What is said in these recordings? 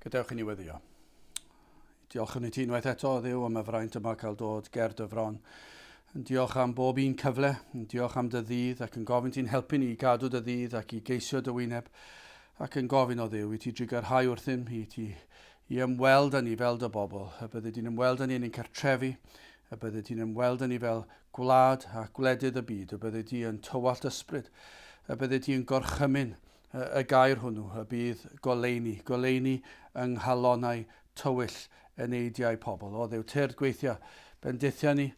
Gadewch i ni weddio. Diolch yn y ti unwaith eto, Dduw, am y fraint yma cael dod ger dy fron. Diolch am bob un cyfle, diolch am dy ddydd, ac yn gofyn ti'n helpu ni i gadw dy ddydd ac i geisio dy wyneb, ac yn gofyn o Dduw i ti drigarhau wrthym, i ymweld â ni fel dy bobl, y bydde ti'n ymweld â ni yn ein cartrefi, y bydde ti'n ymweld â ni fel gwlad a gwledydd y byd, y bydde ti yn tywallt ysbryd, y bydde ti'n gorchymyn y gair hwnnw, y bydd goleini yng nghalonnau tywyll y neidiau pobl. O Dduw, tyrd gweithio, bendithia ni,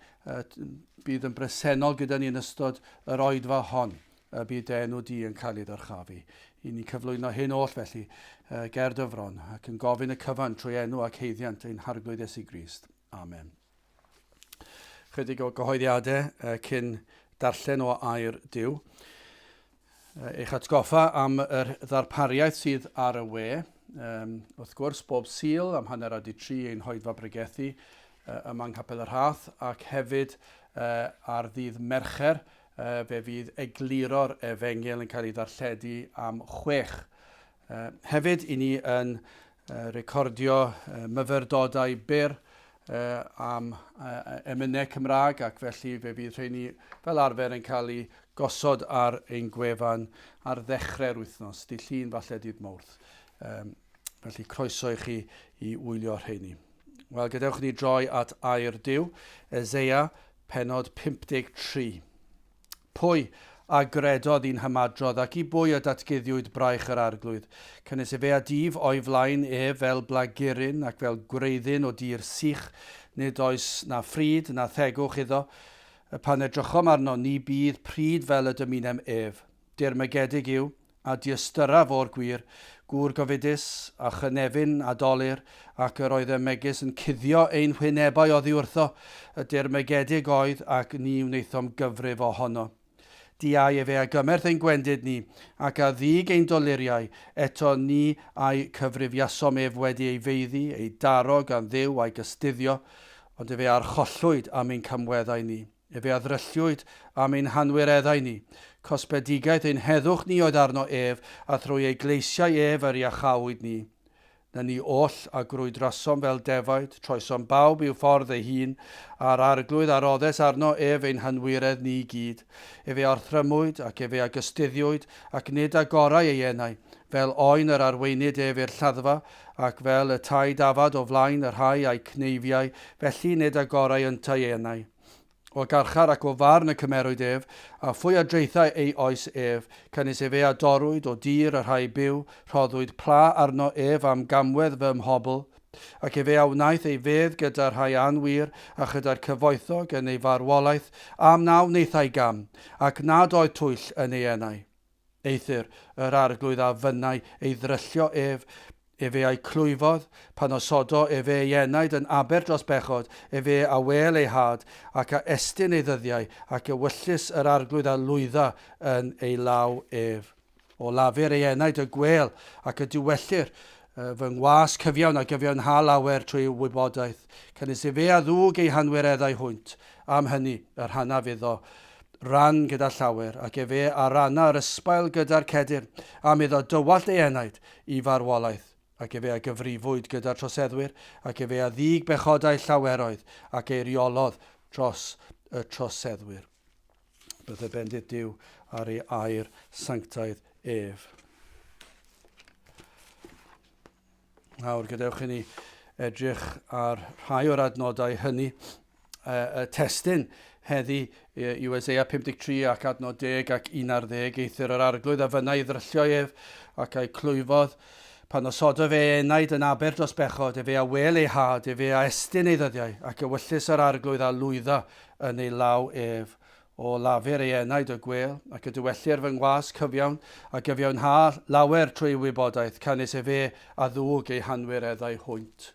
bydd yn bresennol gyda ni yn ystod yr oedfa hon, y bydd enw di yn cael ei ddyrchafu. I ni cyflwyno hyn oll felly ger dy fron, ac yn gofyn y cyfan trwy enw ac heiddiant ein harglwydd Iesu Grist. Amen. Chydig o gyhoeddiadau cyn darllen o air Duw. Eich atgoffa am yr ddarpariaeth sydd ar y we. Wrth gwrs, bob Sul am hanner adi 3 ein hoedfa bregethu yma Nghapel y Rhath, ac hefyd ar ddydd Mercher fe fydd egluro'r efengyl yn cael ei ddarlledu am 6. Hefyd, i ni yn recordio myfyrdodau byr am emynau Cymraeg, ac felly fe fydd rheini fel arfer yn cael ei gosod ar ein gwefan ar ddechrau'r wythnos, dydd Llun falle dydd Mawrth. Felly croeso i chi i wylio rheini. Wel, gadewch ni droi at air Duw, Eseia, pennod 53. Pwy a gredodd i'n hymadrodd ac i bwy a datguddiwyd braich yr arglwydd. Cynnes fe a dif o'i flaen fel blaguryn ac fel gwreiddyn o dir sych, nid oes na ffryd na thegwch iddo. Pan edrychom arno ni bydd pryd fel y dymunem Dirmygedig yw, a diystyraf o'r gwir, gŵr gofidus a chynefin a dolir, ac yr oedd y megis yn cuddio ein hwynebau oddi wrtho, y dirmygedig oedd ac ni wnaethom gyfrif ohono. Diau fe a gymerth ein gwendid ni, ac a ddig ein doluriau, eto ni a'i cyfrifiasom wedi ei feiddi, ei daro gan Dduw a'i gystuddio, ond fe archollwyd am ein cymweddau ni. Fe addrylliwyd am ein hanwireddau ni. Cosbedigaeth ein heddwch ni oedd arno a thrwy ei gleisiau yr iachawyd ni. Na ni oll a grwydrasom fel defaid, troesom bawb i'w ffordd ei hun, a'r arglwydd a roddes arno ein hanwiredd ni gyd. Fe arthrymwyd ac fe agystuddiwyd ac nid agorau ei enau, fel oen yr arweinydd i'r lladdfa, ac fel y tai dafad o flaen yr rhai a'i cneifiau, felly nid agorau yntai enau. O garchar ac o farn y cymerwyd a phwy a dreithau ei oes cynnes fe a dorwyd o dir y rhai byw, rhoddwyd pla arno am gamwedd fy mhobl, ac fe a wnaeth ei fedd gyda'r rhai anwyr a chyda'r cyfoethog yn ei farwolaeth, am naw wnaethau gam, ac nad oedd twyll yn ei enau. Eithir yr arglwydd a fynnau ei ddryllio fe a'i clwyfodd, pan osodo fe ei enaid yn aber dros bechod, fe a wel ei had, ac a estyn ei ddyddiau, ac wyllus yr arglwydd a lwydda yn ei law O lafur ei enaid y gwel, ac y diwellir fy ngwas cyfiawn a gyfiawnhau lawer trwy wybodaeth. Cynnes fe a ddwg ei hanwireddau hwynt, am hynny yr hanaf iddo ran gyda llawer, ac fe a ranna yr ysbail gyda'r cedir, am iddo dywallt ei enaid i farwolaeth. Ac fe a gyfrifwyd gyda'r troseddwyr, ac fe a ddig bechodau llaweroedd, ac ei reolodd dros y troseddwyr. Bydde bendith Duw ar ei air sanctaidd Nawr, gadewch i ni edrych ar rhai o'r adnodau hynny. Y testyn heddi yw Eseia 53 ac adnod 10 ac 11, eithir yr arglwydd a fyna i ddryllio ac a'i clwyfodd, pan osodo fe enaid yn aber dros bechod, fe a wel ei had, fe a estyn ei ddyddiau, ac wyllus yr arglwydd a lwydda yn ei law O lafur ei enaid y gwel, ac y diwellir fy ngwas cyfiawn, a gyfiawnhau lawer trwy wybodaeth, canis fe a ddwg ei hanwireddau hwynt.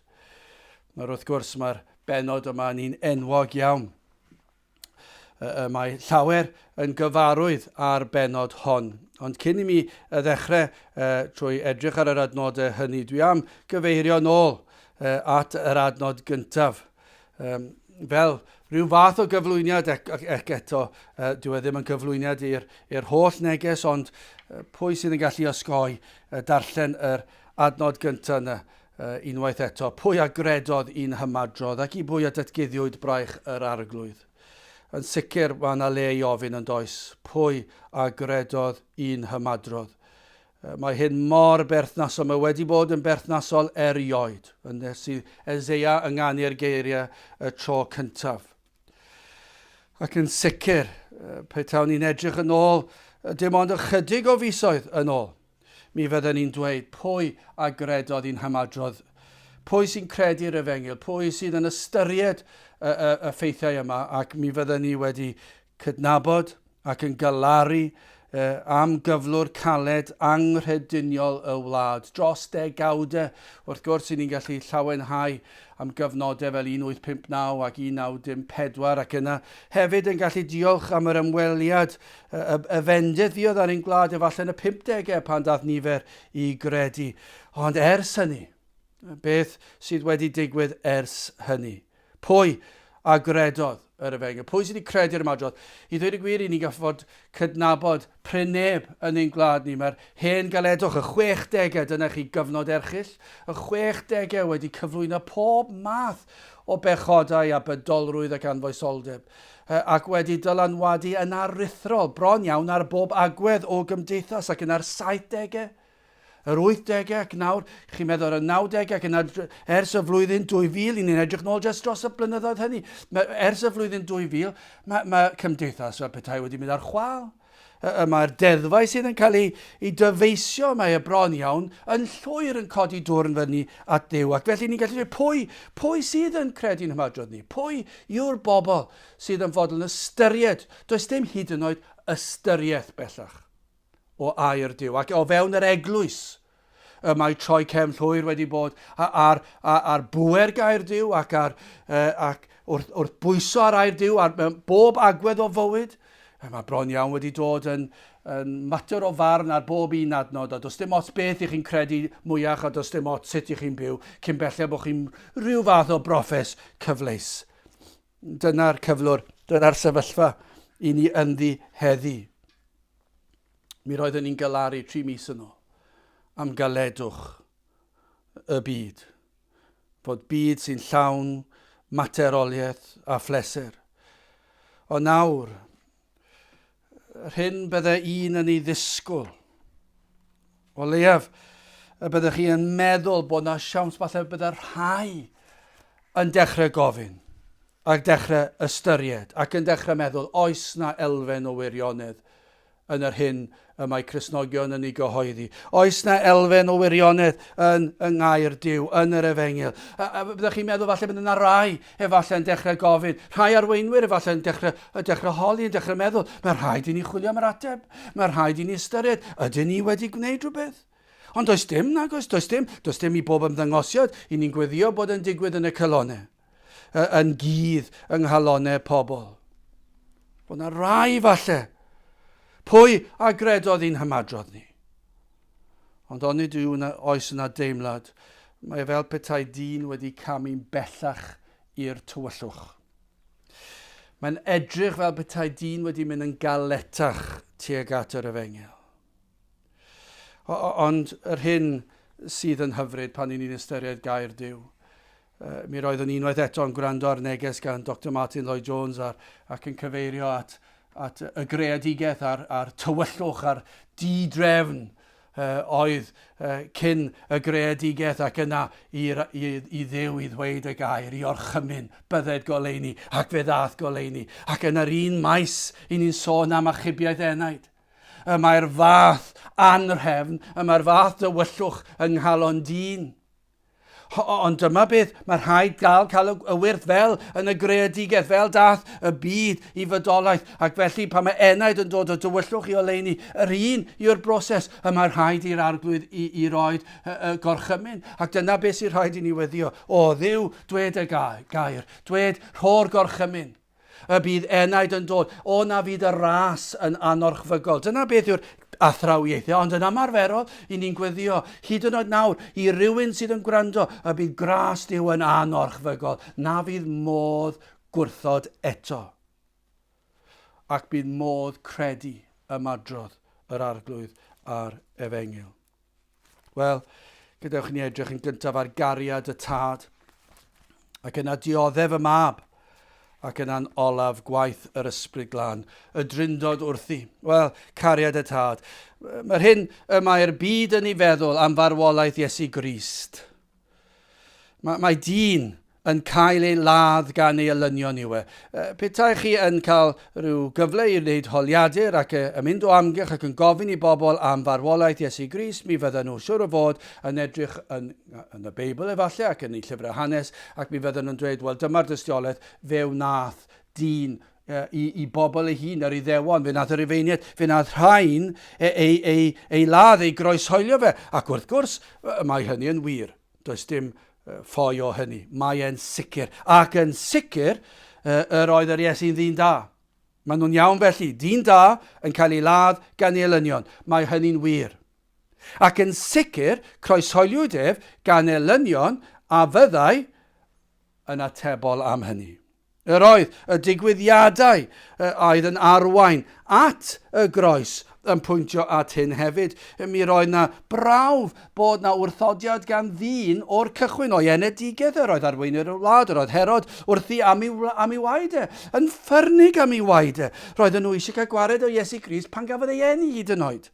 Wrth gwrs, mae'r benod yma ni'n enwog iawn. Mae llawer yn gyfarwydd ar benod hon. Ond cyn i mi ddechrau trwy edrych ar yr adnodau hynny, dwi am gyfeirio nôl at yr adnod gyntaf. Fel rhyw fath o gyflwyniad ac eto, dwi ddim yn gyflwyniad i'r holl neges, ond pwy sydd yn gallu osgoi darllen yr adnod gyntaf yna. unwaith eto, pwy a gredodd un hymadrodd ac i bwy a datguddiwyd braich yr arglwydd. Yn sicr mae yna le i ofyn yn does, pwy a gredodd un hymadrodd. Mae hyn mor berthnasol, mae wedi bod yn berthnasol erioed. Yn sydd Eseia yng nganu'r geiriau y tro cyntaf. Ac yn sicr, petawn ni'n edrych yn ôl, dim ond ychydig o fisoedd yn ôl, mi fydden ni'n dweud pwy a gredodd un hymadrodd, pwy sy'n credu'r Efengyl, pwy sydd yn ystyried y ffeithiau yma, ac mi fydden ni wedi cydnabod ac yn galaru am gyflwr caled anghrediniol y wlad. Dros degawdau, wrth gwrs, ni'n gallu llawenhau am gyfnodau fel 1859 ac 1914 ac yna hefyd yn gallu diolch am yr ymweliad y fendyddiad ar ein gwlad efallai yn y 50au pan dath nifer i gredu. Ond ers hynny, beth sydd wedi digwydd ers hynny? Pwy a gredodd yr Efengyl? Pwy sydd wedi credu'r ymadrodd? I ddweud y gwir, i ni gaffod cydnabod preneb yn ein gwlad ni. Mae'r hen galedwch, y 60au, dyna chi gyfnod erchyll. Y 60au wedi cyflwyno pob math o bechodau a bydolrwydd ac anfoesoldeb. Ac wedi dylanwadu yn aruthrol, bron iawn ar bob agwedd o gymdeithas ac yn ar 70au. Yr 80au ac nawr, chi'n meddwl ar y 90au ac yna ers y flwyddyn 2000, ni'n edrych nôl jyst dros y blynyddoedd hynny. Ers y flwyddyn 2000, mae cymdeithas fel petai wedi mynd ar chwal. Mae'r deddfau sydd yn cael ei dyfeisio, mae y bron iawn, yn llwyr yn codi dwrn fyny at Dduw. Ac felly ni'n gallu dweud pwy sydd yn credu'n hymadrodd ni? Pwy yw'r bobl sydd yn fodlon ystyried? Does dim hyd yn oed ystyriaeth bellach o air Duw. Ac o fewn yr eglwys, mae troi cefn llwyr wedi bod ar bwer gair Duw ac wrth bwyso ar air Duw ar bob agwedd o fywyd. Mae bron iawn wedi dod yn mater o farn ar bob un adnod, a does dim ots beth i chi'n credu mwyach, a does dim ots sut i chi'n byw, cyn bellai bod chi'n rhyw fath o broffes cyfleus. Dyna'r cyflwr, dyna'r sefyllfa i ni ynddi heddi. Mi roedden ni'n galaru 3 mis yn ôl am galedwch y byd. Bod byd sy'n llawn materoliaeth a phleser. O nawr, yr hyn bydde un yn ei ddisgwyl. O leiaf, byddech chi yn meddwl bod na siawns falle bydde rhai yn dechrau gofyn ac dechrau ystyried ac yn dechrau meddwl oes na elfen o wirionedd yn yr hyn y mae Cristnogion yn ei gyhoeddi. Oes na elfen o wirionedd yn ngair Duw, yn yr Efengyl. Byddech chi'n meddwl falle bydd yna rai efallai yn dechrau gofyn. Rhai arweinwyr efallai yn dechrau holi, yn dechrau meddwl. Mae rhaid i ni chwilio am yr ateb. Mae rhaid i ni ystyried. Ydyn ni wedi gwneud rhywbeth? Ond does dim nag oes. Does dim i bob ymddangosiad i ni'n gweddio bod yn digwydd yn y cylonau. Yn gydd yng nghalonau pobl. Bod yna rai falle. Pwy a gredodd un hymadrodd ni? Ond onid oes yna deimlad, mae fel petai dyn wedi camu'n bellach i'r tywyllwch. Mae'n edrych fel petai dyn wedi mynd yn galetach tuag at yr Efengyl. Ond yr hyn sydd yn hyfryd pan ni'n ystyried gair Duw. Mi roeddwn unwaith eto yn gwrando ar neges gan Dr Martin Lloyd-Jones ac yn cyfeirio at y greadigaeth a'r tywyllwch a'r di-drefn oedd cyn y greadigaeth ac yna i Dduw i ddweud y gair, i orchymyn, bydded goleuni ac fe ddath goleuni. Ac yn yr un maes i ni'n sôn am achubiaeth enaid. Mae'r fath anrhefn, mae'r fath dywyllwch yng nghalon dyn. Ond dyma beth, mae rhaid cael y wyrth fel yn y greadigaeth, fel dath y byd i fydolaeth. Ac felly pan mae enaid yn dod o dywyllwch i oleuni, yr un yw'r broses, y mae rhaid i'r arglwydd i roed gorchymyn. Ac dyna beth sy'n rhaid i ni weddio. O, Dduw, dwed y gair, dwed rho'r gorchymyn. Y bydd enaid yn dod, o na fydd y ras yn anorchfygol. Dyna beth yw'r athrawiaethau, ond yn ymarferol, i ni'n gweddio, hyd yn oed nawr, i rywun sydd yn gwrando, y bydd gras Duw yn anorchfygol, na fydd modd gwrthod eto. Ac bydd modd credu ymadrodd yr arglwydd a'r Efengyl. Wel, Gadewch ni edrych yn gyntaf ar gariad y tad. Ac yna dioddef y mab. Ac yna'n olaf gwaith yr ysbryd glân. Y drindod wrthi. Wel, cariad y tad. Mae'r hyn y mae'r byd yn ei feddwl am farwolaeth Iesu Grist. Mae dyn yn cael ei ladd gan ei olynion yw e. Petai chi yn cael rhyw gyfle i wneud holiadur ac yn mynd o amgylch ac yn gofyn i bobl am farwolaeth Iesu Grist, mi fydden nhw siŵr o fod yn edrych yn y Beibl efallai ac yn ei llyfrau hanes, ac mi fydden nhw'n dweud, wel, dyma'r dystiolaeth fe wnaeth dyn i bobl ei hun ar ei ddewon. Fe wnaeth yr Rufeiniaid, fe wnaeth rhain ei ladd, ei groeshoelio fe. Ac wrth gwrs, mae hynny yn wir. Does dim ffoi o hynny. Mae e'n sicr. Ac yn sicr, yr oedd yr Iesu'n ddyn da. Maen nhw'n iawn felly. Dyn da yn cael ei ladd gan ei olynion. Mae hynny'n wir. Ac yn sicr, croeshoeliwyd ef gan ei olynion a fyddai yn atebol am hynny. Yr oedd y digwyddiadau oedd yn arwain at y groes yn pwyntio at hyn hefyd. Mi roedd na brawf bod na wrthodiad gan ddyn o'r cychwyn o'i enedigedd. Yr oedd arweinwyr y wlad, yr oedd Herod wrthi am ei waed e, yn ffyrnig am ei waed e. Roedden nhw eisiau cael gwared o Iesu Grist pan gafodd ei eni hyd yn oed.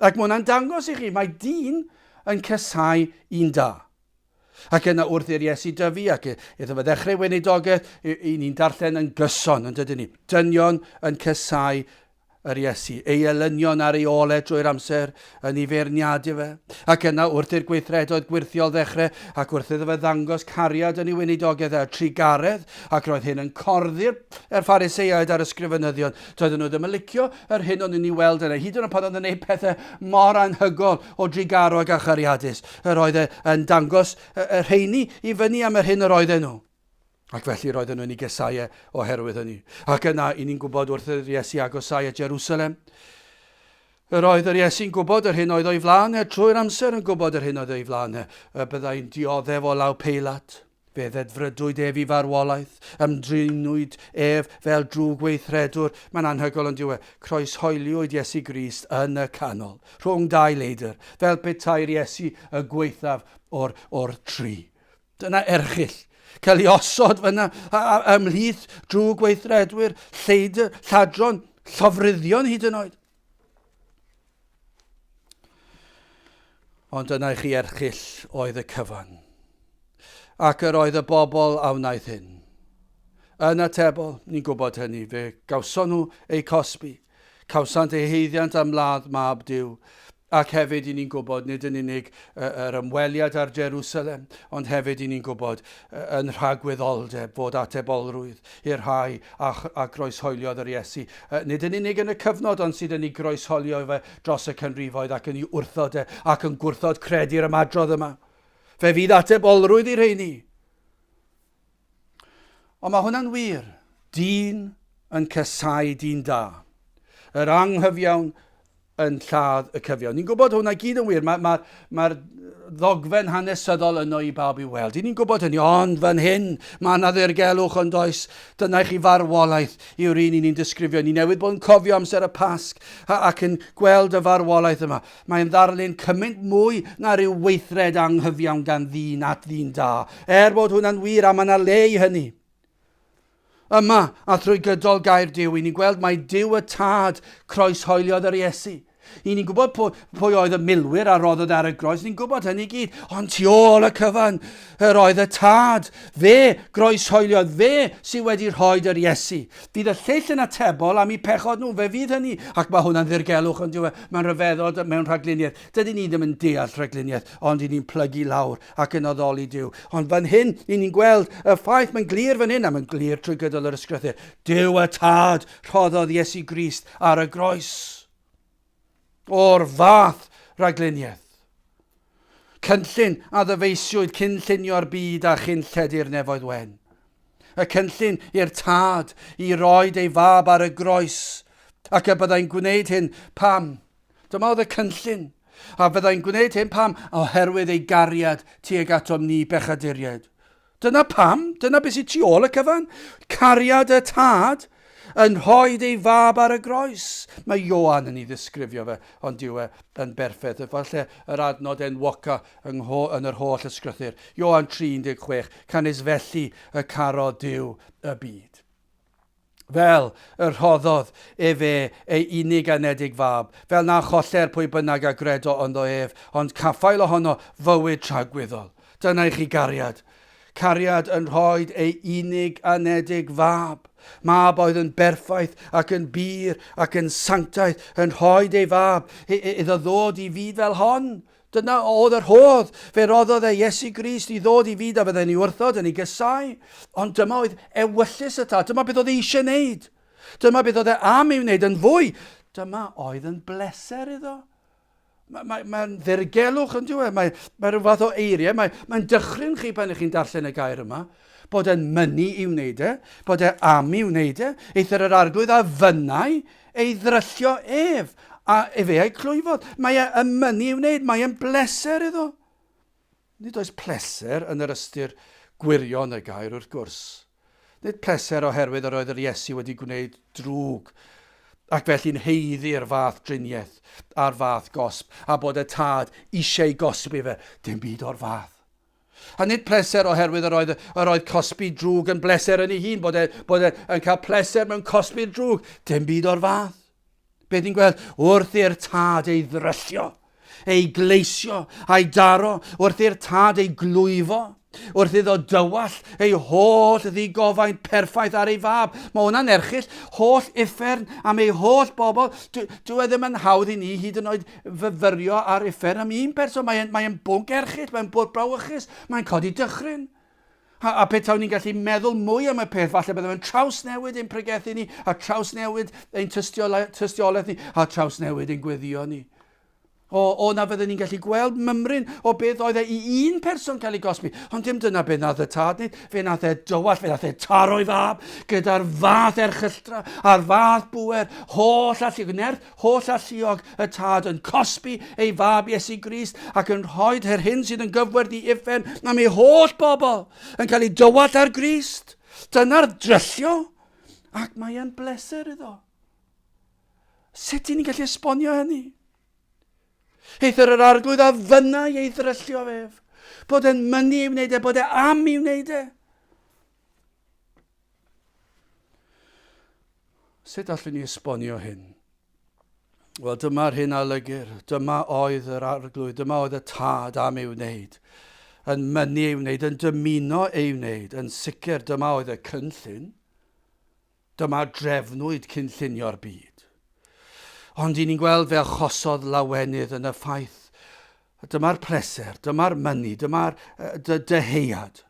Ac mae hwnna'n dangos i chi, mae dyn yn cysau un da. Ac yna wrth i'r Iesu dyfu, ac iddo fe ddechrau weinidogaeth, i ni'n darllen yn gyson, yn dydyn ni. Dynion yn cysau yr Iesu, ei elynion ar ei ole drwy'r amser yn ei feirniadu fe. Ac yna wrth i'r gweithredoedd gwirthiol ddechrau, ac wrth iddo fe ddangos cariad yn ei weinidogaeth a trigaredd, ac roedd hyn yn corddi'r Phariseiaid a'r ysgrifenyddion. Doedden nhw ddim yn licio yr hyn o'n nhw'n ei weld yna, hyd yn oed pan oedd yn gwneud pethau mor anhygol o drigarog a chariadus. Yr oedd yn dangos y rheini i fyny am yr hyn yr oedden nhw. Ac felly roedden nhw'n ei gesau oherwydd hynny. Ac yna, i ni'n gwybod wrth yr Iesu agosau at Jerusalem. Yr oedd yr Iesu'n gwybod yr hyn oedd o'i flaen trwy'r amser yn gwybod yr hyn oedd o'i flaen byddai'n dioddef o law Peilat. Fe ddedfrydwyd ef i farwolaeth, ymdrinwyd ef fel drwy gweithredwr. Mae'n anhygol yn diwedd. Croeshoeliwyd Iesu Grist yn y canol, rhwng dau leidr, fel petai'r Iesu y gweithaf o'r tri. Dyna erchill. Cael ei osod fyna ymhlith drwy gweithredwyr, lleidr, lladron, llofruddion hyd yn oed. Ond yna i chi erchill oedd y cyfan. Ac yr oedd y bobl a wnaeth hyn. Yn atebol, ni'n gwybod hynny, fe gawson nhw eu cosbi. Cawsant eu heiddiant am ladd mab Duw. Ac hefyd i ni'n gwybod, nid yn unig yr ymweliad ar Jerusalem, ond hefyd i ni'n gwybod yn rhagwyddoldeb fod atebolrwydd i'r rhai a groeshoeliodd yr Iesu. Nid yn unig yn y cyfnod, ond sydd yn ei groesholio fe dros y canrifoedd ac yn ei wrthod ac yn gwrthod credu'r ymadrodd yma. Fe fydd atebolrwydd i'r rheini. Ond mae hwnna'n wir. Dyn yn cysau dyn da. Yr anghyfiawn yn lladd y cyfiawn. Ni'n gwybod hwnna gyd yn wir. Mae'r ddogfen hanesyddol yno i bawb i weld. Ni'n gwybod hynny, ond fan hyn, mae yna ddirgelwch yn does. Dyna chi farwolaeth yw'r un ni'n disgrifio. Ni newydd bod yn cofio amser y Pasg ac yn gweld y farwolaeth yma. Mae'n ddarlun cymaint mwy na ryw weithred anghyfiawn gan ddyn at ddyn da. Bod hwnna'n wir a mae yna le i hynny. Yma, a trwy gydol gair Duw, i ni'n gweld mae Duw y tad croeshoeliodd yr Iesu. I ni'n gwybod pwy oedd y milwyr a roddodd ar y groes, ni'n gwybod hynny gyd, ond tu ôl y cyfan, yr oedd y tad, fe groeshoeliodd, fe sydd wedi rhoid yr Iesu. Fydd y lleill yn atebol am eu pechod nhw, fe fydd hynny, ac mae hwnna'n ddirgelwch yn diwedd, mae'n rhyfeddol mewn rhagluniaeth. Dydyn ni ddim yn deall rhagluniaeth, ond i ni'n plygu lawr ac yn addoli Duw. Ond fan hyn, i ni'n gweld y ffaith, mae'n glir fan hyn, a mae'n glir trwy gydol yr ysgrythau. Duw y tad rhoddodd Iesu Grist ar y groes. O'r fath ragluniaeth. Cynllun a ddyfeisiwyd cynllunio'r byd a chynlledu'r nefoedd wen. Y cynllun i'r tad i roed ei fab ar y groes ac y byddai'n gwneud hyn pam. Dyma oedd y cynllun. A byddai'n gwneud hyn pam oherwydd ei gariad tuag atom ni bechaduriaid. Dyna pam, dyna beth sydd tu ôl y cyfan. Cariad y tad yn rhoi ei fab ar y groes. Mae Ioan yn ei ddisgrifio fe, ond dyw yn berffaith. Falle yr adnod enwoca yn yr holl ysgrythyr. Ioan 3:16, canys felly y caro Duw y byd. Fel y rhoddodd ei unig anedig fab, fel na choller pwy bynnag a gredo ynddo ef, ond caffael ohono fywyd tragwyddol. Dyna i chi Cariad. Cariad yn rhoi ei unig anedig fab. Mab oedd yn berffaith ac yn bir ac yn sanctaeth yn rhoi ei fab iddo ddod i fyd fel hon. Dyna oedd yr hodd. Fe roddodd Iesu Grist i ddod i fyd a fydden ni wrthod yn ei gysau. Ond dyma oedd ewyllus y tad. Dyma beth oedd eisiau wneud. Dyma beth oedd am i'w wneud yn fwy. Dyma oedd yn bleser iddo. Mae'n ddirgelwch yn diwedd. Mae rhyw fath o eiriau. Mae'n dychryn chi pan ych chi'n darllen y gair yma. Bod e'n mynnu i'w wneud e. Bod e am i'w wneud e. Eithir yr arglwydd a fynnau ei ddryllio ef. A efe ei clwyfod. Mae e'n mynnu i'w wneud. Mae e'n bleser iddo. Nid oes pleser yn yr ystyr gwirion y gair wrth gwrs. Nid pleser oherwydd yr oedd yr Iesu wedi gwneud drwg ac felly'n heiddi'r fath driniaeth a'r fath gosb, a bod y tad eisiau gosbi fe, dim byd o'r fath. A nid pleser oherwydd yr oedd cosbi drwg yn bleser yn ei hun, bod e'n cael pleser mewn cosbi'r drwg, dim byd o'r fath. Be ni'n gweld? Wrth i'r tad ei ddryllio, ei gleisio, a'i daro, wrth i'r tad ei glwyfo, wrth iddo dywall ei holl ddigofaint perffaith ar ei fab. Mae hwnna'n erchill, holl uffern am ei holl bobl. Dwi ddim yn hawdd i ni hyd yn oed fyfyrio ar uffern am un person. Mae'n bwnc erchill, mae'n bwrdd brawychus, mae'n codi dychryn. A petawn ni'n gallu meddwl mwy am y peth, falle byddem yn trawsnewid ein pregethu ni, a trawsnewid ein tystiolaeth ni, a trawsnewid ein gweddio ni. O na fydden ni'n gallu gweld mymryn o beth oedd e i un person cael ei gosbi. Ond dim dyna beth nath y tad nid. Fe nath e dywall, fe nath e taro'i fab gyda'r fath erchylltra, a'r fath bwer, holl alluog y tad yn cosbi ei fab Iesu Grist ac yn rhoi hyn sydd yn gyfwerth i uffen am ei holl bobl yn cael ei dywall ar Grist. Dyna'r dryllio ac mae'n bleser iddo. Sut i ni'n gallu esbonio hynny? Eithir yr arglwydd a fynnau ei ddryllio ef. Bod e'n mynnu i'w wneud e, bod e am i'w wneud e. Sut allwn ni esbonio hyn? Wel, dyma'r hyn alygur. Dyma oedd yr arglwydd, dyma oedd y tad am i'w wneud. Yn mynnu i'w wneud, yn dymuno i'w wneud. Yn sicr, dyma oedd y cynllun. Dyma drefnwyd cynllunio'r byd. Ond i ni'n gweld fe achosodd lawenydd yn y ffaith. Dyma'r pleser, dyma'r mynnu, dyma'r deheuad.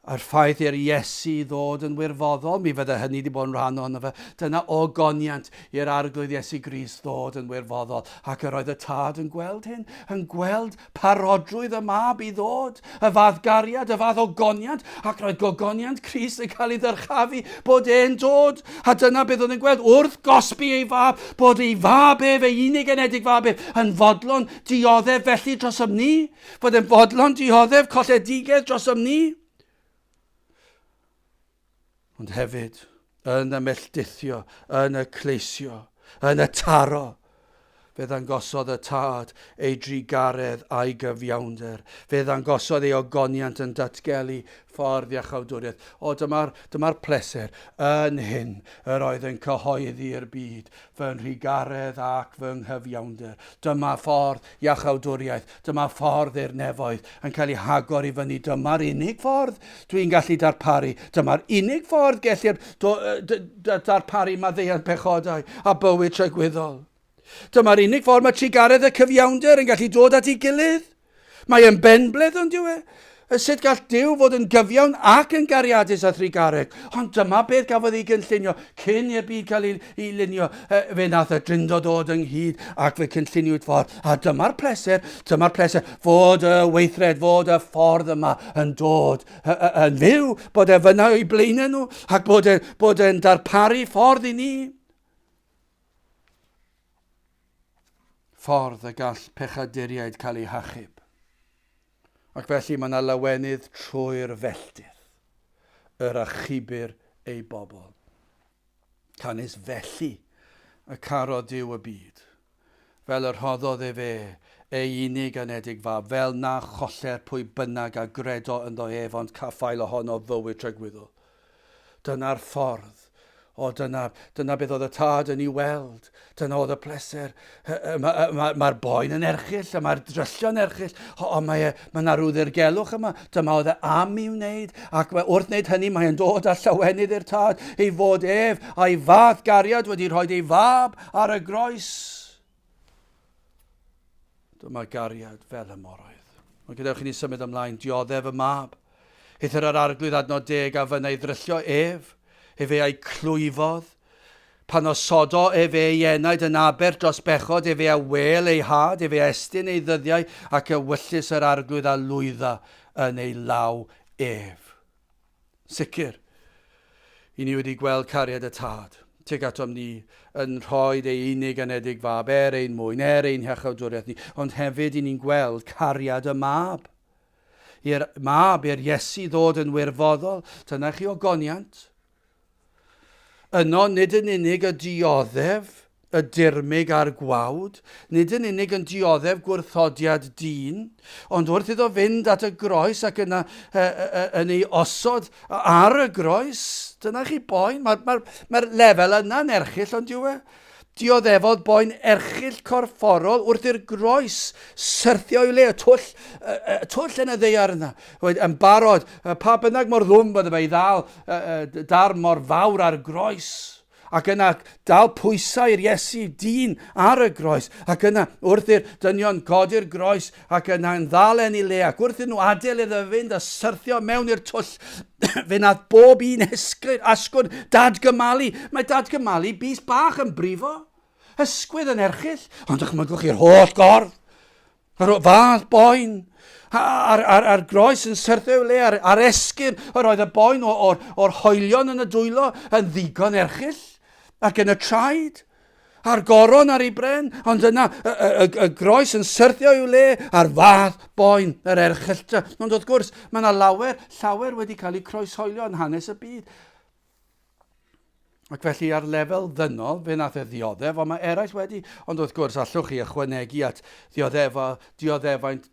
A'r ffaith i'r Iesu ddod yn wirfoddol, mi fydde hynny wedi bod yn rhan o'no fe. Dyna ogoniant i'r arglwydd Iesu Grist ddod yn wirfoddol. Ac yr oedd y tad yn gweld hyn, yn gweld parodrwydd y mab i ddod, y fath gariad, y fath ogoniant, ac roedd gogoniant Crist yn cael ei ddyrchafu bod e'n dod. A dyna beth oedd yn gweld wrth gosbi ei fab, bod ei fab ef, ei unig enedig fab ef, yn fodlon dioddef felly dros ni, bod e'n fodlon dioddef colledigaeth dros ni. Ond hefyd, yn y melltithio, yn y cleisio, yn y taro, fe ddangosodd y tad ei drigaredd a'i gyfiawnder. Fe ddangosodd ei ogoniant yn datgelu ffordd iachawdwriaeth. O, dyma'r pleser yn hyn yr oedd yn cyhoeddi'r byd, fy nhrigaredd ac fy nghyfiawnder. Dyma ffordd iachawdwriaeth, dyma ffordd i'r nefoedd yn cael ei hagor i fyny. Dyma'r unig ffordd dwi'n gallu darparu. Dyma'r unig ffordd gellir darparu maddeuant pechodau a bywyd tragwyddol. Dyma'r unig ffordd mae trigaredd y cyfiawnder yn gallu dod at ei gilydd. Mae yn benbledd ond yw e. Sut gall Duw fod yn gyfiawn ac yn gariadus a thrigareg. Ond dyma beth gafodd ei gynllunio cyn i'r byd cael ei lunio. Fe nath y drindod dod ynghyd ac fe cynlluniwyd ffordd. A dyma'r pleser fod y weithred, fod y ffordd yma yn dod yn fyw, bod e fyna o'i blaenau nhw ac bod e'n darparu ffordd i ni. Ffordd y gall pechaduriaid cael ei hachub. Ac felly mae yna lawenydd trwy'r felltith, yr achubur ei bobl. Canis felly y caro Duw y byd, fel yr rhoddodd fe ei unig anedig fa, fel na choller pwy bynnag a gredo ynddo ef ond caffael ohono fywyd tragwyddol. Dyna'r ffordd. Dyna beth oedd y tad yn ei weld. Dyna oedd y pleser. Mae'r boen yn erchill, a mae'r dryllio'n erchill, ond mae yna rhyw ddirgelwch yma. Dyma oedd y am i wneud, ac wrth wneud hynny mae'n dod â llawenydd i'r tad, ei fod ef a'i fath Cariad wedi rhoi ei fab ar y groes. Dyma Cariad fel y moroedd. Mae gadewch i ni symud ymlaen, dioddef y mab. Eithyr yr arglwydd adnod 10 a fyna i ddryllio ef ei clwyfodd, pan osodo ei enaid yn aber dros bechod, a wel ei had, estyn ei ddyddiau, ac wyllus yr arglwydd a lwydda yn ei law ef. Sicr, i ni wedi gweld Cariad y tad, tuag atom ni yn rhoi ei unig anedig fab, ein mwyn, ein hechawdwriaeth ni, ond hefyd i ni'n gweld Cariad y mab. I'r mab, i'r Iesu ddod yn wirfoddol, dyna chi ogoniant. Yno nid yn unig y dioddef, y dirmig a'r gwawd, nid yn unig yn dioddef gwrthodiad dyn, ond wrth iddo fynd at y groes ac yna yn ei osod ar y groes, dyna chi boen, mae'r lefel yna'n erchill, ond dioddefodd boen erchill corfforol wrth i'r groes syrthio i le, y twll yn y ddeiar yna. Yn barod, pa bynnag mor ddwm bydde fe i ddal dar mor fawr ar groes. Ac yna dal pwysau i'r Iesu dyn ar y groes. Ac yna wrth i'r dynion godi'r groes ac yna yn ddalen i le. Ac wrth nhw adael iddo fynd a syrthio mewn i'r twll. Fe nath bob un asgwrn dadgymalu. Mae dadgymalu bys bach yn brifo. Ysgwydd yn erchill. Ond dychmygwch chi'r holl gordd. Yr fath boen. A'r groes yn syrthio i le. A'r esgyn. Yr oedd y boen o'r hoelion yn y dwylo yn ddigon erchill. Ac yn y traed, a'r goron ar ei bren, ond yna y groes yn syrthio i'w le, a'r fath boen yr erchyllta. Ond wrth gwrs, mae yna llawer wedi cael ei croeshoelio yn hanes y byd. Ac felly ar lefel ddynol, fe nath e ddioddef, ond mae eraill wedi, ond wrth gwrs allwch chi ychwanegu at dioddefaint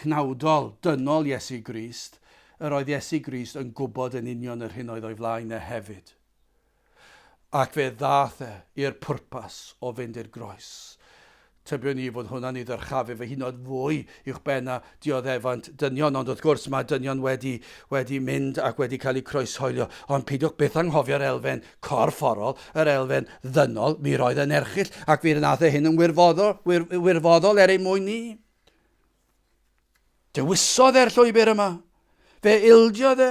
cnawdol, dynol Iesu Grist, yr oedd Iesu Grist yn gwybod yn union yr hyn oedd o'i flaen e hefyd. Ac fe ddath i'r pwrpas o fynd i'r groes. Tybiwn ni fod hwnna'n ei ddyrchafu fe hyd yn oed fwy i'ch benna dioddefant dynion, ond wrth gwrs mae dynion wedi mynd ac wedi cael eu croeshoelio, ond peidiwch byth anghofio'r elfen corfforol, yr elfen ddynol, mi roedd yn erchill, ac fe nath hyn yn wirfoddol ei mwyn ni. Dewisodd llwybr yma, fe ildiodd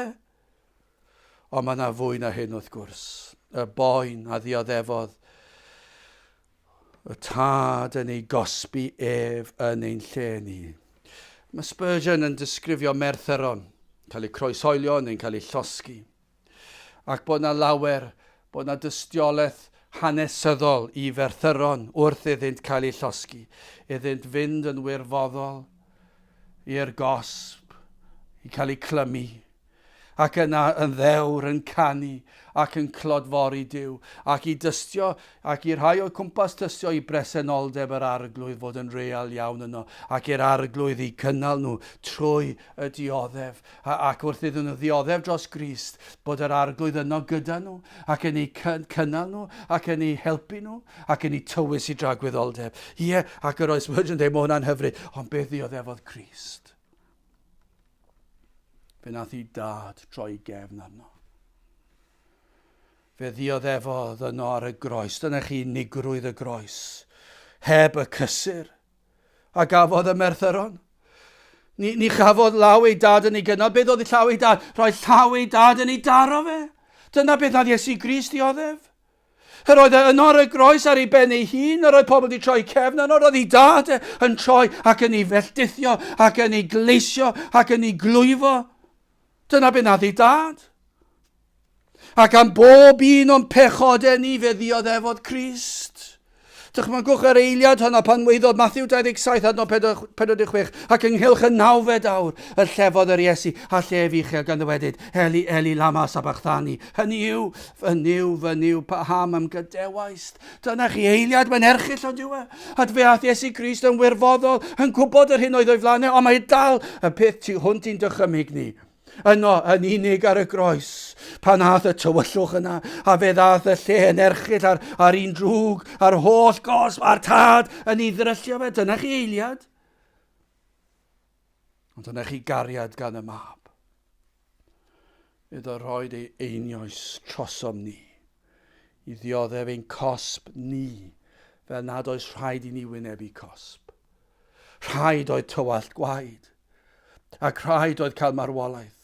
ond mae yna fwy na hyn wrth gwrs. Y boen a ddioddefodd, y tad yn ei gosbi ef yn ein lle ni. Mae Spurgeon yn disgrifio Merthyron, cael ei croeshoelio neu'n cael ei llosgi. Ac bod yna lawer, bod yna dystiolaeth hanesyddol i Ferthyron wrth iddynt cael ei llosgi. Iddynt fynd yn wirfoddol i'r gosb, i cael ei clymu. Ac yna yn ddewr yn canu ac yn clodfori Duw, ac i dystio, ac i rhai o'i cwmpas dystio i bresenoldeb yr arglwydd fod yn real iawn yno, ac i'r arglwydd i cynnal nhw trwy y dioddef, ac wrth iddyn nhw ddioddef dros Grist, bod yr arglwydd yno gyda nhw, ac yn ei cynnal nhw, ac yn ei helpu nhw, ac yn ei tywys i dragwyddoldeb. Ie, ac yr oes Spurgeon dweud, mae hwnna'n hyfryd, ond beth ddioddefodd Grist? Fe nath i dad troi gefn arno. Fe ddioddefodd yno ar y groes. Dyna chi nigrwydd y groes. Heb y cysur. A gafodd y Merthyron. Ni chafodd law ei dad yn ei gynnal. Beth oedd ei llaw ei dad? Rhoi llaw ei dad yn ei daro fe. Dyna beth oedd Iesu Grist dioddef. Yr oedd yno ar y groes ar ei ben ei hun. Yr oedd pobl wedi troi cefn yno. Yr oedd ei dad yn troi ac yn ei felltithio ac yn ei gleisio ac yn ei glwyfo. Dyna beth nath ei dad. Ac am bob un o'n pechodau ni fe ddioddefodd Crist. Dychmygwch yr eiliad hwnna pan weiddodd Matthew 27 adnod 46 ac ynghylch y 9 awr y llefodd yr Iesu a llef uchel gan ddwedyd Eli, Eli, lama sabachthani. Hynny yw, fy niw, paham am gydewaist. Dyna chi eiliad mae'n erchill ond yw e. At fe ath Iesu Grist yn wirfoddol yn gwybod yr hyn oedd o'i flanau, ond mae dal y peth tu hwnt i'n dychymyg ni. Yno, yn unig ar y groes, pan ath y tywyllwch yna, a fe ddath y lle yn erchill ar un drwg, a'r holl gosb, a'r tad yn ei ddryllio fe. Dyna chi eiliad. Ond dyna chi gariad gan y mab. Iddo roed ei einioes trosom ni, i ddioddef ein cosb ni, fel nad oes rhaid i ni wynebu cosb. Rhaid oedd tywallt gwaed, ac rhaid oedd cael marwolaeth.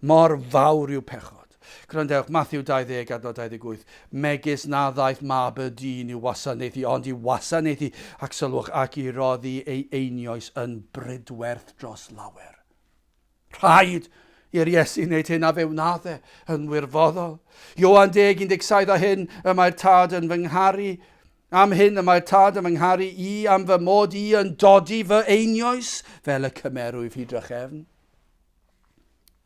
Mor fawr yw pechod. Grandewch, Matthew 20 adnod 28. Megis na ddaeth mab y dyn i'w wasanaethu, ond i wasanaethu ac sylwch ac i roddi ei einioes yn brydwerth dros lawer. Rhaid i'r Iesu wneud hyn a fe wnaeth yn wirfoddol. Ioan 10:17 a hyn y mae'r tad yn fy ngharu. Am hyn y mae'r tad yn fy ngharu i am fy mod i yn dodi fy einioes fel y cymerwyf hyd drachefn.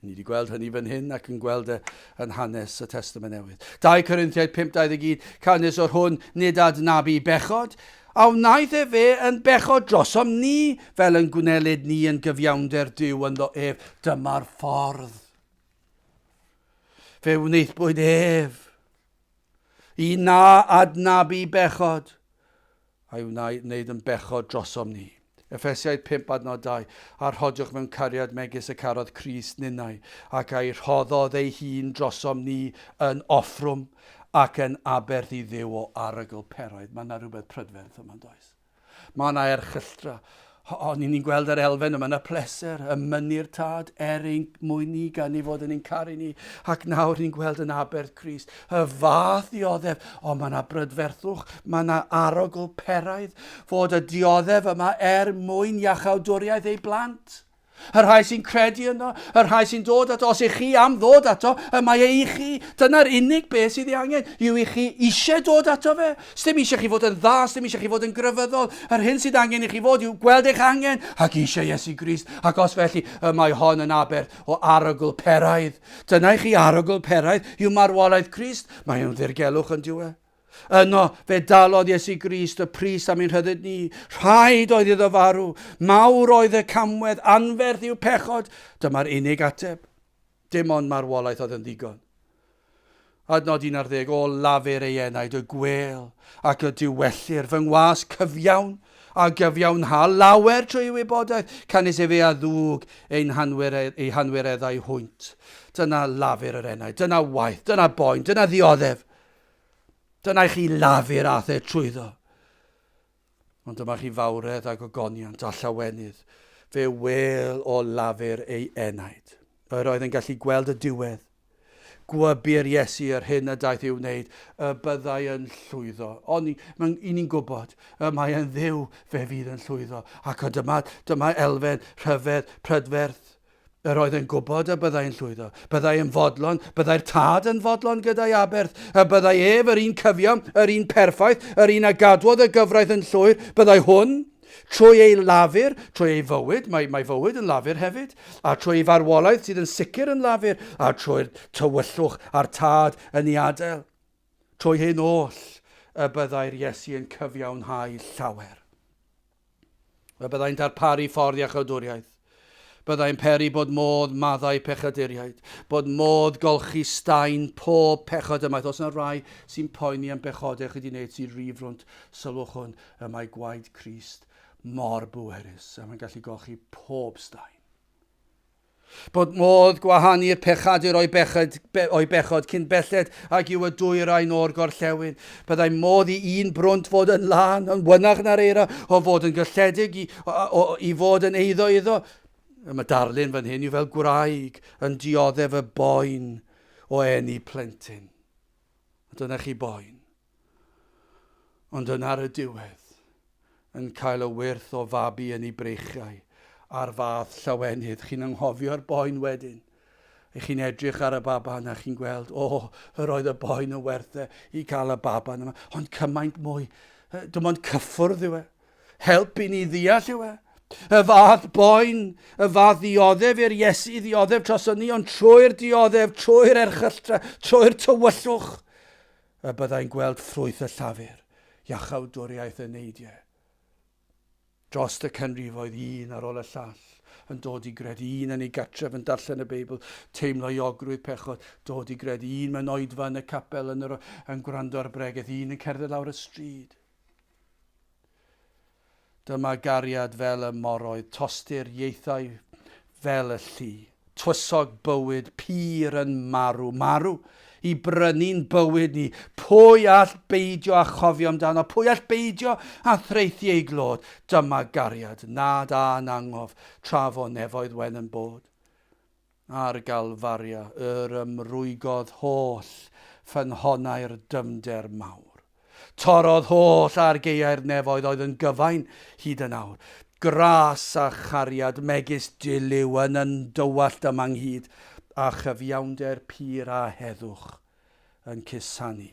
Ni wedi gweld hynny fan hyn ac yn gweld yn hanes y Testament Newydd. 2 Corinthiaid 5:21, canes o'r hwn nid adnabu bechod, a wnaeth fe yn bechod drosom ni, fel yn gwnelid ni yn gyfiawnder Duw ynddo ef. Dyma'r ffordd. Fe wneithbwyd ef i na adnabu bechod, a wneud yn bechod drosom ni. Efesiaid 5:2, a rhodiwch mewn cariad megis y carodd Crist ninnau, ac a'i rhoddodd ei hun drosom ni yn offrwm ac yn aberth i Dduw o arogl peraidd. Mae yna rhywbeth prydferth yma'n does. Mae yna erchylltra. O'n ni'n gweld yr elfen yma, yna pleser, y mynnu'r tad, ein mwyn ni gan i fod yn ein caru ni. Ac nawr ni'n gweld yn aberth Crist. Y fath dioddef, ond mae yna brydferthwch, mae yna arogl peraidd, fod y dioddef yma mwyn iachawdwriaeth ei blant. Yr rhai sy'n credu yno, yr rhai sy'n dod ato, os ych chi am ddod ato, mae ei chi. Dyna'r unig beth sydd ei angen, yw i chi eisiau dod ato fe. Sdim eisiau chi fod yn dda, sdim eisiau chi fod yn gryfyddol. Yr hyn sydd angen i chi fod yw gweld eich angen, ac eisiau Iesu Grist. Ac os felly, mae hon yn aberth o arogl peraidd. Dyna i chi arogl peraidd, yw marwolaeth Crist. Mae yn ddirgelwch yn diwedd. Yno, fe dalodd Iesu Grist y pris am ein rhyddid ni. Rhaid oedd iddo farw. Mawr oedd y camwedd, anferth i'w pechod. Dyma'r unig ateb. Dim ond marwolaeth oedd yn ddigon. Adnod 11, o lafur ei enaid y gwel ac y diwellir fy ngwas cyfiawn a gyfiawnhal lawer trwy wybodaeth, canis efe a ddwg ei hanwireddau hwynt. Dyna lafur yr enaid, dyna waith, dyna boen, dyna ddioddef. Dyna i chi lafur ath e trwyddo. Ond dyma chi fawredd ag ogoniant a llawenydd. Fe wel o lafur ei enaid. Yr oedd yn gallu gweld y diwedd. Gwybu'r Iesu yr hyn y daeth i'w wneud, y byddai yn llwyddo. Ond i ni'n gwybod, mae yn Dduw fe fydd yn llwyddo. Ac dyma elfen rhyfedd, prydferth. Yr oedd yn gwybod y byddai'n llwyddo. Byddai yn fodlon, byddai'r tad yn fodlon gyda'i aberth. Y byddai ef yr un cyfiawn, yr un perffaith, yr un a gadwodd y gyfraith yn llwyr. Byddai hwn, trwy ei lafur, trwy ei fywyd, mae fywyd yn lafur hefyd, a trwy ei farwolaeth sydd yn sicr yn lafur, a trwy'r tywyllwch a'r tad yn ei adael. Trwy hyn oll, y byddai'r Iesu yn cyfiawnhau llawer. Y byddai'n darparu ffordd iachawdwriaeth. Byddai'n peri bod modd maddau pechaduriaid, bod modd golchi staen pob pechod ymaith. Os yna rai sy'n poeni am bechodau chi wedi gwneud sy'n rifrwnt, sylwch hwn, y mae gwaed Crist mor bwerus, a mae'n gallu golchi pob staen. Bod modd gwahanu'r pechadur o'i bechod cyn belled ac yw y dwyrain o'r gorllewin. Byddai modd i un brwnt fod yn lan, yn wynach na'r eira, o fod yn gylledig i fod yn iddo. Mae darlun fan hyn yw fel gwraig yn dioddef y boen o eni plentyn. Dyna chi boen. Ond yn ar y diwedd yn cael y wirth o fabi yn ei breichiau a'r fath llawenydd. Chi'n anghofio'r boen wedyn. Chi'n edrych ar y baban a chi'n gweld, yr oedd y boen yn werth i cael y baban yma. Ond cymaint mwy dim ond cyffwrdd yw e. Help i ni ddeall yw e. Y fath boen, y fath ddioddef i'r Iesu ddioddef tros ni, ond trwy'r dioddef, trwy'r erchylltra, trwy'r tywyllwch, y byddai'n gweld ffrwyth y llafur, iachawdwriaeth y neidiau. Dros y canrifoedd un ar ôl y llall, yn dod i gred un yn ei gatref yn darllen y Beibl, teimlo iogrwydd pechod, dod i gred un mewn oedfa yn y capel yn gwrando ar bregeth, un yn cerdded lawr y stryd. Dyma gariad fel y moroedd, tosti'r ieithau fel y llu, twysog bywyd, pur yn marw, i brynu'n bywyd ni. Pwy all beidio a chofio amdano? Pwy all beidio a threithi ei glod? Dyma gariad, nad a'n angof, trafo nefoedd wen yn bod. Ar galfaria, ymrwygodd holl, ffynhonnau'r dymder mawr. Torodd holl ar geiau'r nefoedd oedd yn gyfain hyd yn awr. Gras a chariad megis dilyw yn dywallt ym anghyd, a chyfiawnder pur a heddwch yn cusanu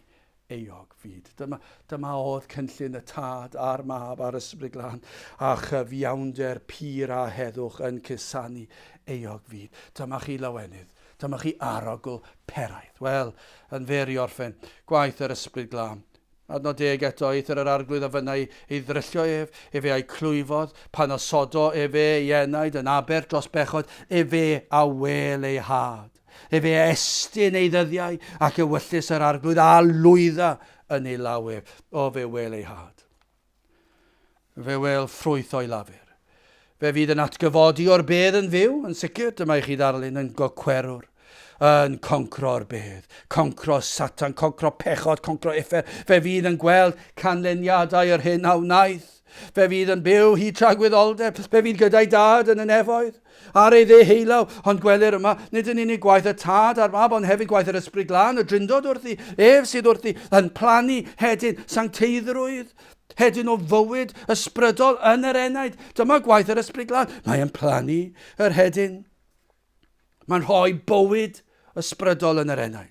eog fyd. Dyma oedd cynllun y tad a'r mab a'r ysbryd glân, a chyfiawnder pur a heddwch yn cusanu eog fyd. Dyma chi lawenydd, dyma chi arogl peraeth. Wel, yn fer i orffen, gwaith yr ysbryd glân. Adnod 10 eto, eithir yr arglwydd a fyna ei ddryllio efe a'i clwyfodd, pan osodo efe ei enaid yn aber dros bechod, efe a wel ei had. Efe estyn ei ddyddiau ac ewyllus yr arglwydd a lwydda yn ei lawef o fe wel ei had. Fe wel ffrwyth o'i lafur. Fe fydd yn atgyfodi o'r bedd yn fyw, yn sicr, dyma i chi ddarlun yn gocwerwr. Yn concro'r bedd, concro Satan, concro pechod, concro effer. Fe fydd yn gweld canlyniadau yr hyn a wnaeth. Fe fydd yn byw hyd tragwyddoldeb. Fe fydd gyda'i dad yn y nefoedd. Ar ei ddeheulaw, ond gwelir yma, nid yn unig gwaith y tad a'r mab, ond hefyd gwaith yr ysbryd glân, y dryndod wrthi, sydd wrthi, yn plannu hedyn sancteiddrwydd, hedyn o fywyd ysbrydol yn yr enaid. Dyma gwaith yr ysbryd glân. Mae'n plannu yr hedyn. Mae'n rhoi bywyd ysbrydol yn yr enaid.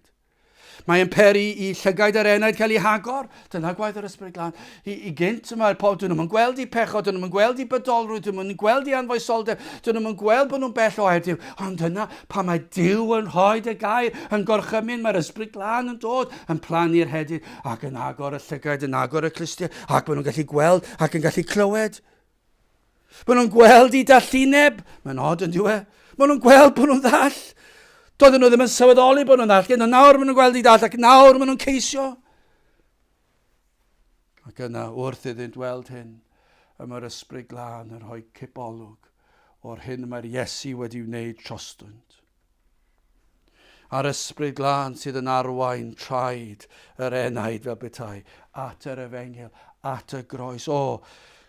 Mae'n peri i llygaid yr enaid cael ei hagor. Dyna gwaith yr ysbryd glân. I gynt yma, dyn nhw'n gweld i pechod, dyn nhw'n gweld i bydolrwydd, dyn nhw'n gweld i anfoesoldeb, dyn nhw'n gweld bod nhw'n bell o Duw. Ond dyna pa mae Duw yn rhoi y gair, yn gorchymyn, mae'r ysbryd glân yn dod, yn plannu'r hedyn, ac yn agor y llygaid, yn agor y clustiau, ac maen nhw'n gallu gweld, ac yn gallu clywed. Maen nhw'n gweld i dallineb. Mae'n od yn diwe. Maen nhw'n gweld bod nhw'n ddall. Doedden nhw ddim yn sylweddoli bod nhw'n ddall. Ond nawr maen nhw'n gweld i ddall ac nawr maen nhw'n ceisio. Ac yna wrth iddynt weld hyn, mae'r ysbryd glân yn rhoi cibolwg o'r hyn mae'r Iesu wedi wneud trostwynt. A'r ysbryd glân sydd yn arwain traed yr enaid fel betai at yr efengyl, at y groes.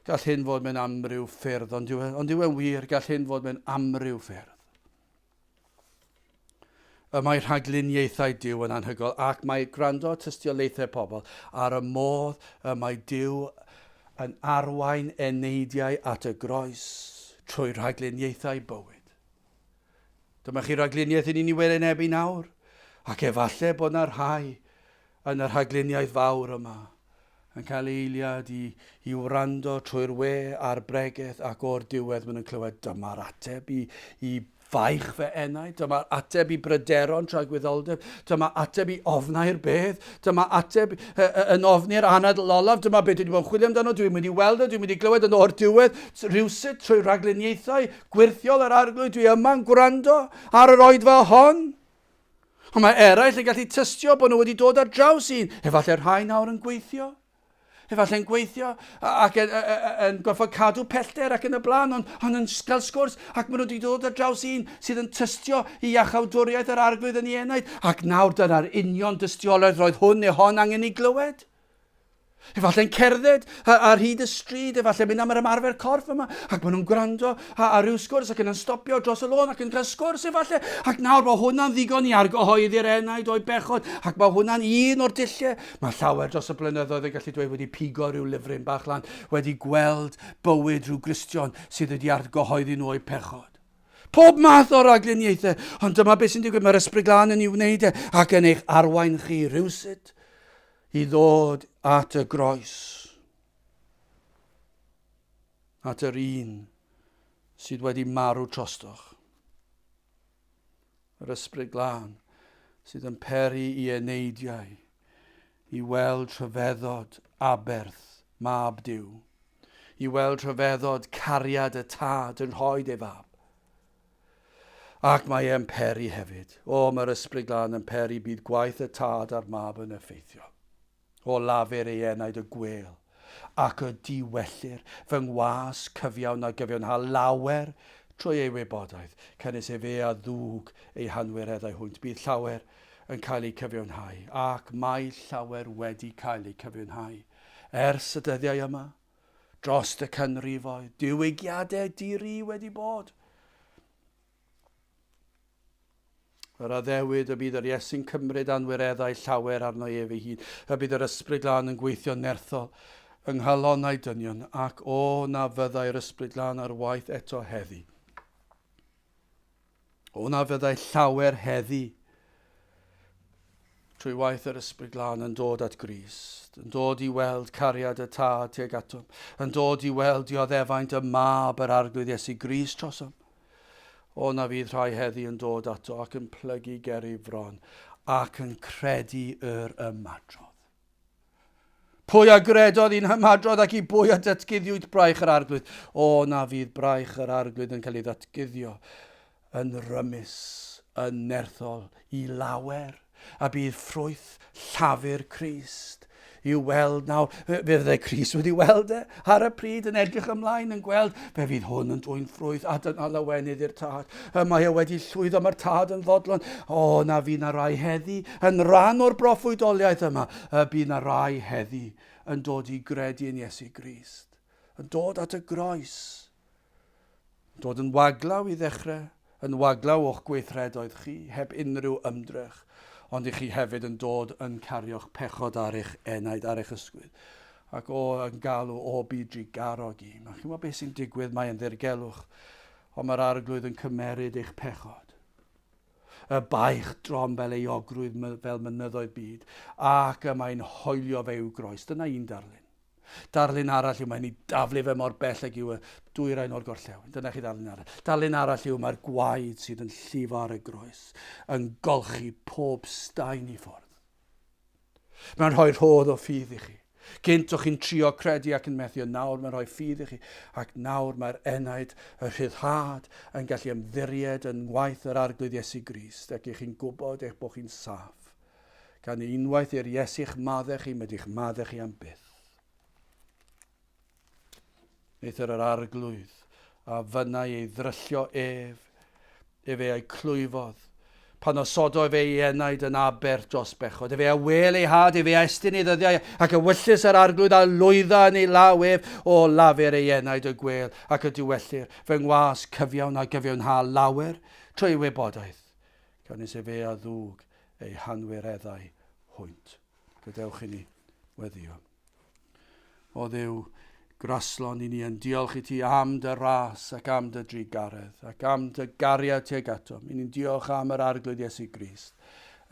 Gall hyn fod mewn amryw ffyrdd, ond yw e'n wir, gall hyn fod mewn amryw ffyrdd. Mae rhagluniaethau Duw yn anhygoel, ac mae gwrando tystiolaethau pobl ar y modd mae Duw yn arwain eneidiau at y groes trwy rhagluniaethau bywyd. Dyma chi rhagluniaeth yn un i wynebu nawr, ac efallai bod yna rhai yn yr rhagluniaeth fawr yma yn cael eiliad i wrando trwy'r we a'r bregaeth, ac o'r diwedd maen nhw'n clywed dyma'r ateb i faich fe enaid, dyma'r ateb i bryderon tragwyddoldeb, dyma ateb i ofnau'r bedd, dyma ateb yn ofni'r anadl olaf, dyma beth dwi wedi bod yn chwilio amdano, dwi'n mynd i weld o, dwi'n mynd i glywed yn o'r diwedd, rhywsut trwy rhagluniaethau, gwirthiol yr arglwydd, dwi yma'n gwrando ar yr oedfa hon. Ond mae eraill yn gallu tystio bod nhw wedi dod ar draws un, efallai rhai nawr yn gweithio. Efallai'n gweithio ac yn gorfod cadw pellter ac yn y blaen, ond yn cael sgwrs, ac maen nhw wedi dod ar draws un sydd yn tystio i iachawdwriaeth yr arglwydd yn ei enaid, ac nawr dyna'r union dystiolaeth roedd hwn neu hon angen i glywed. Efallai'n cerdded ar hyd y stryd, efallai'n mynd am yr ymarfer corff yma, ac maen nhw'n gwrando ar ryw sgwrs ac yn stopio dros y lôn ac yn cael sgwrs efallai, ac nawr mae hwnna'n ddigon i argyhoeddi'r enaid o'i bechod, ac mae hwnna'n un o'r dulliau. Mae llawer dros y blynyddoedd yn gallu dweud wedi pigo rhyw lyfryn bach lan, wedi gweld bywyd rhyw Gristion sydd wedi argyhoeddi nhw o'i pechod. Pob math o ragluniaethau, ond dyma beth sy'n digwydd, mae'r ysbryd glân yn ei wneud ac yn eich arwain chi rhywsut i ddod at y groes. at yr un sydd wedi marw trostoch. Yr ysbryd glân sydd yn peri i eneidiau i weld rhyfeddod aberth mab Duw, i weld rhyfeddod cariad y tad yn rhoed ei fab. Ac mae e'n peri hefyd. Mae'r ysbryd glân yn peri bydd gwaith y tad a'r mab yn effeithio. O lafer ei enaid y gwel, ac y diwellir fy ngwas cyfiawn a gyfiawnhau lawer trwy ei wybodaeth, cynnes e fe a ddŵg ei hanwireddau hwynt. Bydd llawer yn cael ei cyfiawnhau, ac mae llawer wedi cael ei cyfiawnhau. Ers y dyddiau yma, dros y canrifoedd, diwygiadau diri wedi bod. Yr addewid y bydd yr Iesu'n cymryd anwireddau llawer arno ef ei hun, y bydd yr ysbryd glân yn gweithio nerthol yng nghalonnau dynion, ac na fyddai'r ysbryd glân ar waith eto heddi. Na fyddai llawer heddi trwy waith yr ysbryd glân yn dod at Grist, yn dod i weld cariad y tad tuag atom, yn dod i weld dioddefaint y mab yr arglwydd Iesu Grist trosom. Na fydd rhai heddi yn dod ato ac yn plygu geri fron ac yn credu yr ymadrodd. Pwy a gredodd i'n ymadrodd ac i bwy a datguddiwyd braich yr arglwydd? Na fydd braich yr arglwydd yn cael ei ddatguddio yn rymus, yn nerthol i lawer, a bydd ffrwyth llafur Crist i'w weld nawr. Fydd y Crist wedi weld ar y pryd yn edrych ymlaen yn gweld fe fydd hwn yn dwy'n ffrwyth a dyna lawenydd i'r tad. Mae wedi llwyddo, mae'r tad yn ddodlon. Na fydd na rai heddi yn rhan o'r broffwydoliaeth yma. Bydd na rai heddi yn dod i gredu yn Iesu Grist, yn dod at y groes, yn dod yn waglaw i ddechrau, yn waglaw o'ch gweithredoedd chi, heb unrhyw ymdrech, ond i chi hefyd yn dod yn cario'ch pechod ar eich enaid, ar eich ysgwydd, ac yn galw byd garog i. Chi'n gwybod beth sy'n digwydd, mae'n ddirgelwch, ond mae'r arglwydd yn cymeryd eich pechod. Y baich drom fel ei ogrwydd fel mynyddoedd byd, ac mae'n hoelio fe i'w groes. Dyna un darlun. Darlun arall yw mae'n ei daflu fe mor bell ag yw dwyrain o'r gorllewin. Dyna chi darlun arall. Darlun arall yw mae'r gwaed sydd yn llifo ar y groes yn golchi pob staen i ffwrdd. Mae'n rhoi rhodd o ffydd i chi. Gynt o'ch chi'n trio credu ac yn methu, nawr mae'n rhoi ffydd i chi, ac nawr mae'r enaid y rhyddhad yn gallu ymddiried yn waith yr arglwydd Iesu Grist, ac chi'n gwybod eich bod chi'n saff. Gan unwaith i'r Iesu'ch maddau chi, mae eich maddau chi am byth. Neithiwr yr arglwydd a fynnau ei ddryllio ef fe ei clwyfodd, pan osodo fe ei enaid yn aber dros bechod, fe a wel ei had, fe a estyn ei ddyddiau, ac y wyllus yr arglwydd a lwydda yn ei law ef o lafer ei enaid y gwel, ac y diwellir fy ngwas cyfiawn a gyfiawnhau lawer trwy wybodaeth, gan fe a ddŵg ei hanwireddau hwynt. Gadewch i ni weddio. O Dduw, graslon i ni yn diolch i ti am dy ras ac am dy drigaredd ac am dy gariad tuag atom. I ni'n diolch am yr arglwydd Iesu Grist,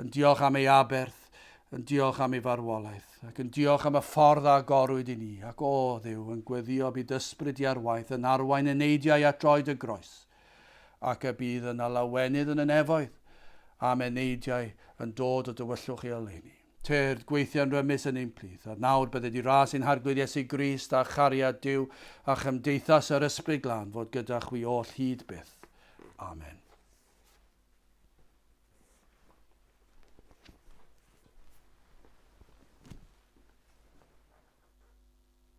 yn diolch am ei aberth, yn diolch am ei farwolaeth ac yn diolch am y ffordd a gorwyd i ni. Ac Dduw, yn gweddio bydd ysbryd i ar waith yn arwain y neidiau at droed y groes ac y bydd yn lawenydd yn y nefoedd am y neidiau yn dod o dywyllwch i oleuni. Te'r gweithio'n rymus yn ein plith, a nawr bydde di ras i'n harglwydd Iesu Grist a chariad Duw a chymdeithas yr ysbryd glân fod gyda chwi oll hyd byth. Amen.